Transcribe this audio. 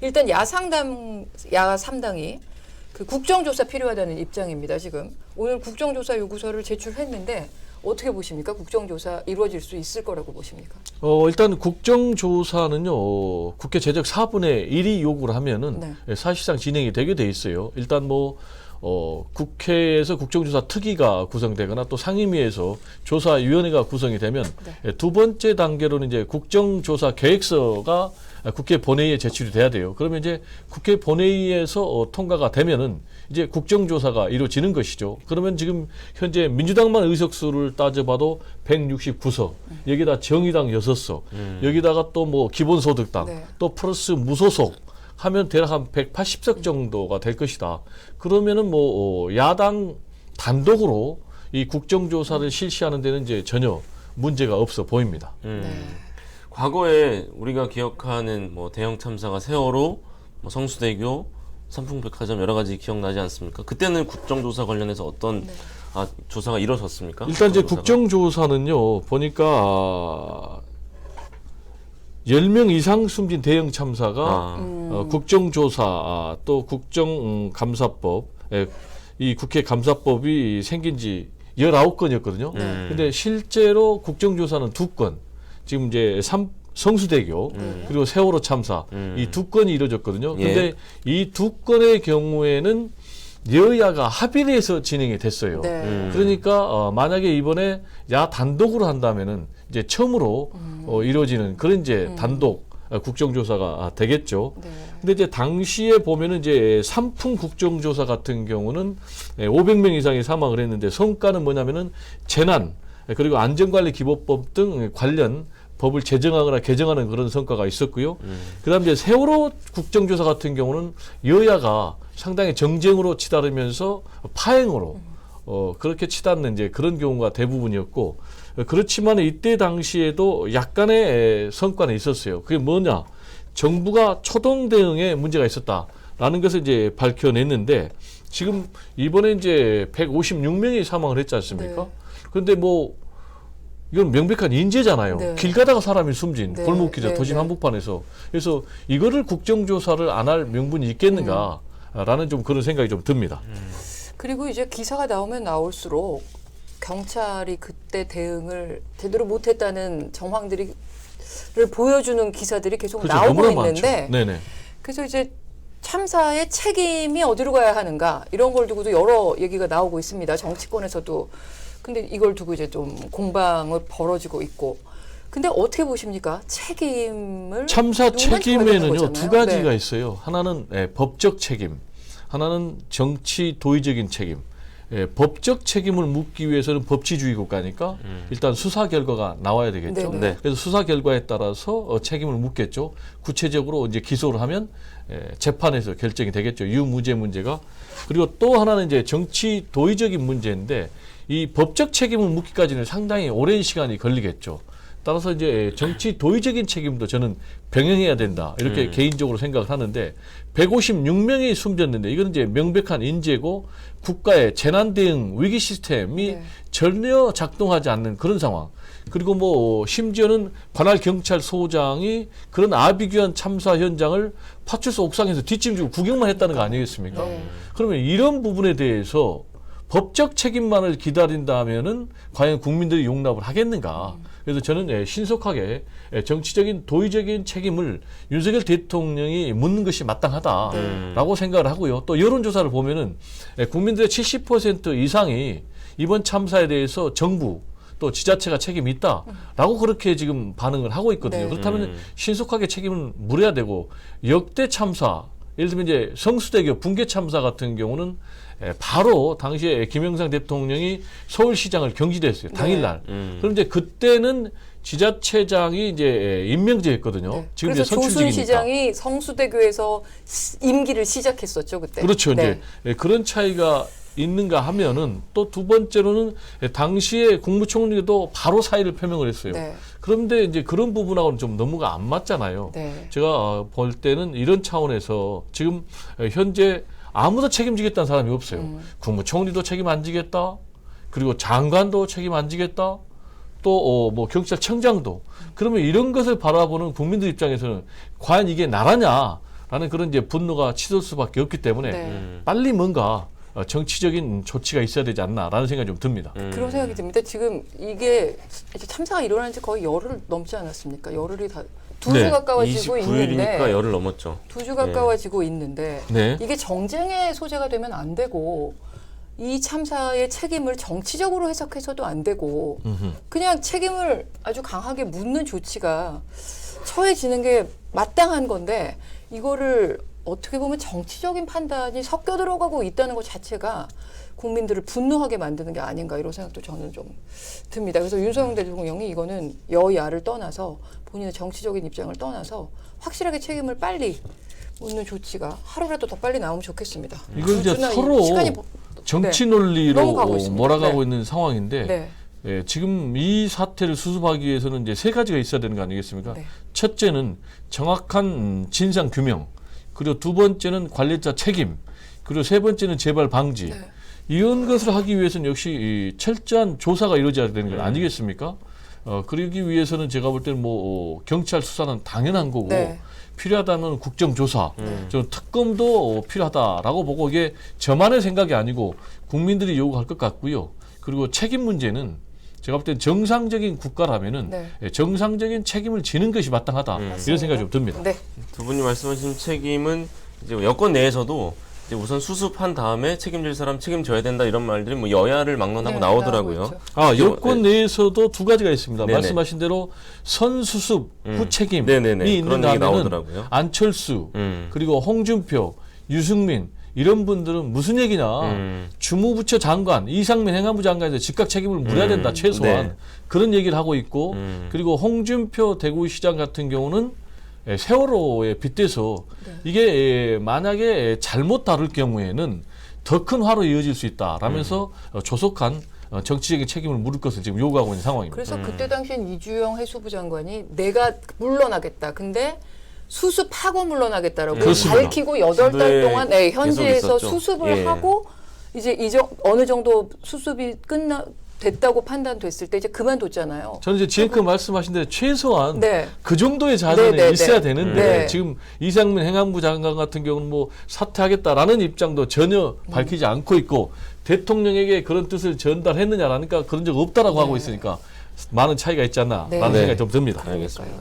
일단 야3당이 그 국정조사 필요하다는 입장입니다. 지금 오늘 국정조사 요구서를 제출했는데 어떻게 보십니까? 국정조사 이루어질 수 있을 거라고 보십니까? 일단 국정조사는요, 국회 재적 4분의 1이 요구를 하면은 사실상 진행이 되게 돼 있어요. 일단 국회에서 국정조사 특위가 구성되거나 또 상임위에서 조사위원회가 구성이 되면 두 번째 단계로는 이제 국정조사 계획서가 국회 본회의에 제출이 돼야 돼요. 그러면 이제 국회 본회의에서 통과가 되면은 이제 국정조사가 이루어지는 것이죠. 그러면 지금 현재 민주당만 의석수를 따져봐도 169석, 여기다 정의당 6석, 여기다가 또 기본소득당, 또 플러스 무소속 하면 대략 한 180석 정도가 될 것이다. 그러면은 야당 단독으로 이 국정조사를 실시하는 데는 이제 전혀 문제가 없어 보입니다. 과거에 우리가 기억하는 대형 참사가 세월호, 성수대교, 삼풍백화점 여러 가지 기억나지 않습니까? 그때는 국정조사 관련해서 어떤 조사가 이루어졌습니까? 일단 이제 국정조사는요, 보니까 10명 이상 숨진 대형 참사가 국정조사 또 국정감사법, 이 국회 감사법이 생긴 지 19건이었거든요. 근데 실제로 국정조사는 2건, 지금 이제 성수대교 그리고 세월호 참사 이 2건이 이루어졌거든요. 근데 이 2건의 경우에는 여야가 합의를 해서 진행이 됐어요. 그러니까 만약에 이번에 야 단독으로 한다면은 이제 처음으로 이루어지는 그런 이제 단독 국정조사가 되겠죠. 근데 이제 당시에 보면은 이제 삼풍 국정조사 같은 경우는 500명 이상이 사망을 했는데 성과는 뭐냐면은 재난 그리고 안전관리기본법 등 관련 법을 제정하거나 개정하는 그런 성과가 있었고요. 그다음 이제 세월호 국정조사 같은 경우는 여야가 상당히 정쟁으로 치달으면서 파행으로 그렇게 치닫는 이제 그런 경우가 대부분이었고, 그렇지만 이때 당시에도 약간의 성과는 있었어요. 그게 뭐냐? 정부가 초동 대응에 문제가 있었다라는 것을 이제 밝혀냈는데, 지금 이번에 이제 156명이 사망을 했지 않습니까? 그런데 이건 명백한 인재잖아요. 길 가다가 사람이 숨진 골목길에서 도심 한복판에서. 그래서 이거를 국정조사를 안 할 명분이 있겠는가라는 좀 그런 생각이 좀 듭니다. 그리고 이제 기사가 나오면 나올수록 경찰이 그때 대응을 제대로 못했다는 정황들을 보여주는 기사들이 계속 그렇죠. 나오고 너무나 있는데, 네네. 그래서 이제 참사의 책임이 어디로 가야 하는가 이런 걸 두고도 여러 얘기가 나오고 있습니다. 정치권에서도. 근데 이걸 두고 이제 좀 공방을 벌어지고 있고. 근데 어떻게 보십니까? 책임을 참사 책임에는요, 두 가지가 네. 있어요. 하나는 법적 책임, 하나는 정치 도의적인 책임. 법적 책임을 묻기 위해서는 법치주의 국가니까 일단 수사 결과가 나와야 되겠죠. 그래서 수사 결과에 따라서 책임을 묻겠죠. 구체적으로 이제 기소를 하면 재판에서 결정이 되겠죠. 유무죄 문제가. 그리고 또 하나는 이제 정치 도의적인 문제인데, 이 법적 책임을 묻기까지는 상당히 오랜 시간이 걸리겠죠. 따라서 이제 정치 도의적인 책임도 저는 병행해야 된다, 이렇게 개인적으로 생각을 하는데, 156명이 숨졌는데 이건 이제 명백한 인재고 국가의 재난 대응 위기 시스템이 전혀 작동하지 않는 그런 상황. 그리고 심지어는 관할 경찰서장이 그런 아비규환 참사 현장을 파출소 옥상에서 뒷짐지고 구경만 했다는 거 아니겠습니까? 그러면 이런 부분에 대해서 법적 책임만을 기다린다면은 과연 국민들이 용납을 하겠는가? 그래서 저는 신속하게 정치적인 도의적인 책임을 윤석열 대통령이 묻는 것이 마땅하다라고 생각을 하고요. 또 여론조사를 보면은 국민들의 70% 이상이 이번 참사에 대해서 정부 또 지자체가 책임이 있다라고 그렇게 지금 반응을 하고 있거든요. 그렇다면 신속하게 책임을 물어야 되고, 역대 참사, 예를 들면 이제 성수대교 붕괴 참사 같은 경우는 바로 당시에 김영삼 대통령이 서울시장을 경질했어요. 당일날. 그럼 이제 그때는 지자체장이 이제 임명제였거든요. 지금 그래서 이제 선출직이니까. 조순 시장이 성수대교에서 임기를 시작했었죠, 그때. 그렇죠. 이제 그런 차이가 있는가 하면은, 또 두 번째로는 당시에 국무총리도 바로 사의를 표명을 했어요. 그런데 이제 그런 부분하고는 좀 너무가 안 맞잖아요. 제가 볼 때는 이런 차원에서 지금 현재 아무도 책임지겠다는 사람이 없어요. 국무총리도 책임 안 지겠다. 그리고 장관도 책임 안 지겠다. 또 경찰청장도. 그러면 이런 것을 바라보는 국민들 입장에서는 과연 이게 나라냐? 라는 그런 이제 분노가 치솟을 수밖에 없기 때문에 네. 빨리 뭔가 정치적인 조치가 있어야 되지 않나라는 생각이 좀 듭니다. 그런 생각이 듭니다. 지금 이게 이제 참사가 일어난 지 거의 열흘 넘지 않았습니까? 열흘이 다 두 주 네, 가까워지고 29일이니까 있는데 열흘 넘었죠. 2주 가까워지고 있는데 네. 이게 정쟁의 소재가 되면 안 되고 이 참사의 책임을 정치적으로 해석해서도 안 되고 그냥 책임을 아주 강하게 묻는 조치가 처해지는 게 마땅한 건데 이거를 어떻게 보면 정치적인 판단이 섞여 들어가고 있다는 것 자체가 국민들을 분노하게 만드는 게 아닌가 이런 생각도 저는 좀 듭니다. 그래서 윤석열 대통령이 이거는 여야를 떠나서 본인의 정치적인 입장을 떠나서 확실하게 책임을 빨리 묻는 조치가 하루라도 더 빨리 나오면 좋겠습니다. 이건 이제 주나 이 서로 시간이 정치 네. 논리로 넘어가고 있습니다. 몰아가고 네. 있는 상황인데 네. 예, 지금 이 사태를 수습하기 위해서는 이제 세 가지가 있어야 되는 거 아니겠습니까? 네. 첫째는 정확한 진상 규명, 그리고 두 번째는 관련자 책임, 그리고 세 번째는 재발 방지. 네. 이런 것을 하기 위해서는 역시 이 철저한 조사가 이루어져야 되는 거 아니겠습니까? 그러기 위해서는 제가 볼 때는 경찰 수사는 당연한 거고 네. 필요하다면 국정조사, 좀 특검도 필요하다라고 보고 이게 저만의 생각이 아니고 국민들이 요구할 것 같고요. 그리고 책임 문제는 제가 볼 때는 정상적인 국가라면은 네. 정상적인 책임을 지는 것이 마땅하다 이런 생각이 좀 듭니다. 네. 두 분이 말씀하신 책임은 이제 여권 내에서도 이제 우선 수습한 다음에 책임질 사람 책임져야 된다 이런 말들이 뭐 여야를 막론하고 네, 나오더라고요. 나오고 있죠. 아, 여권 내에서도 두 가지가 있습니다. 네네. 말씀하신 대로 선수습 후책임이 네네네. 있는가 그런 얘기 하면은 나오더라고요. 안철수 그리고 홍준표, 유승민 이런 분들은 무슨 얘기냐 주무부처 장관, 이상민 행안부 장관에서 즉각 책임을 물어야 된다 최소한 네. 그런 얘기를 하고 있고 그리고 홍준표 대구시장 같은 경우는 세월호에 빗대서 이게 만약에 잘못 다룰 경우에는 더 큰 화로 이어질 수 있다라면서 조속한 정치적인 책임을 물을 것을 지금 요구하고 있는 상황입니다. 그래서 그때 당시엔 이주영 해수부 장관이 내가 물러나겠다. 근데 수습하고 물러나겠다라고 그렇습니다. 밝히고 8달 저도에 동안 현지에서 계속 있었죠. 수습을 예. 하고 이제 어느 정도 수습이 됐다고 판단됐을 때 이제 그만뒀잖아요. 저는 이제 지금껏 말씀하신 대로 최소한 네. 그 정도의 자세는 네, 네, 있어야 네. 되는데 네. 지금 이상민 행안부 장관 같은 경우는 뭐 사퇴하겠다라는 입장도 전혀 밝히지 않고 있고 대통령에게 그런 뜻을 전달했느냐라니까 그런 적 없다라고 하고 있으니까 많은 차이가 있지 않나라는 네. 생각이 좀 듭니다. 알겠습니다.